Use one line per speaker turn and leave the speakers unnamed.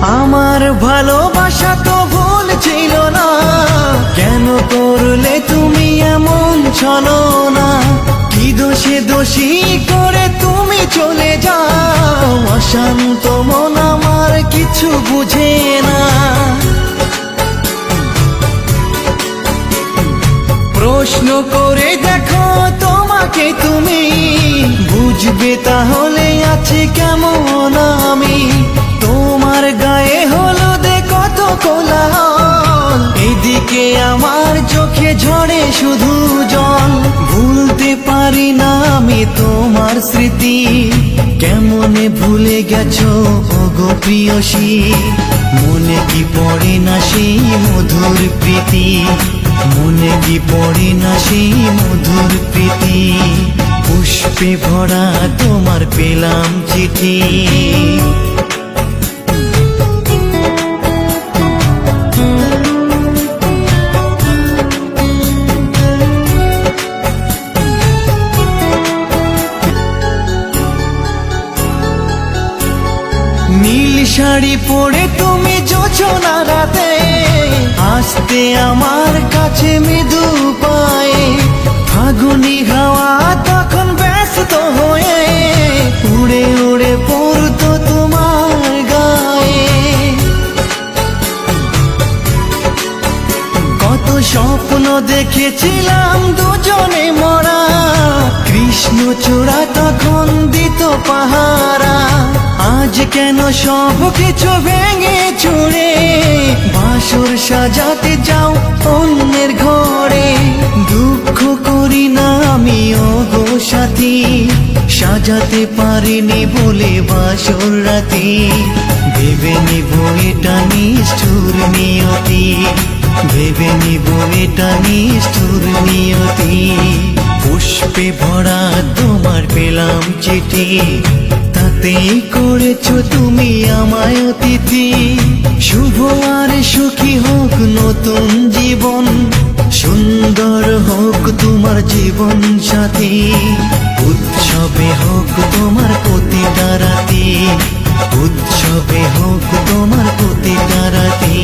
আমার ভালোবাসা তো ভুল ছিল না, কেন করলে তুমি এমন ছলনা? কি দোষে দোষী করে তুমি চলে যাও? অশান্ত মন আমার কিছু বুঝে না। প্রশ্ন করে দেখো তোমাকে তুমি, বুঝবে তাহলে আছে কেমন আমি। তোমার গায়ে হলুদে কত কোলাহল, এদিকে আমার চোখে ঝরে শুধু জল। ভুলতে পারি না আমি তোমার স্মৃতি, কেমনে ভুলে গেছো ওগো প্রিয়সী। মনে কি পড়ে না সেই মধুর প্রীতি, মনে কি পড়ে না সেই মধুর প্রীতি। পুষ্পে ভরা তোমার পেলাম চিঠি। নীল শাড়ি পরে তুমি যোছনা রাতে আসতে আমার কাছে মৃদু পায়ে। ফাগুনি হাওয়া তখন ব্যস্ত হয়ে উড়ে উড়ে পড়তো তোমার গায়ে। কত স্বপ্ন দেখেছিলাম দুজনে মরা, কৃষ্ণচূড়া তখন দিত পাহারা। আজ কেন সব কিছু ভেঙে চুরে বাসর সাজাতে যাও অন্যের ঘরে? দুঃখ করি না আমি ওগো সাথী, সাজাতে পারিনি বলে বাসর রাতি। ভেবে নিব এটা নিষ্ঠুর নিয়তি, ভেবে নিব এটা নিষ্ঠুর নিয়তি। পুষ্পে ভরা তোমার পেলাম চিঠি, তাতেই করেছো তুমি আমায় অতিথি। শুভ আর সুখী হোক নতুন জীবন, সুন্দর হোক তোমার জীবন সাথী। উৎসবে হোক তোমার প্রতিটা রাতি, উৎসবে হোক তোমার প্রতিটা রাতি।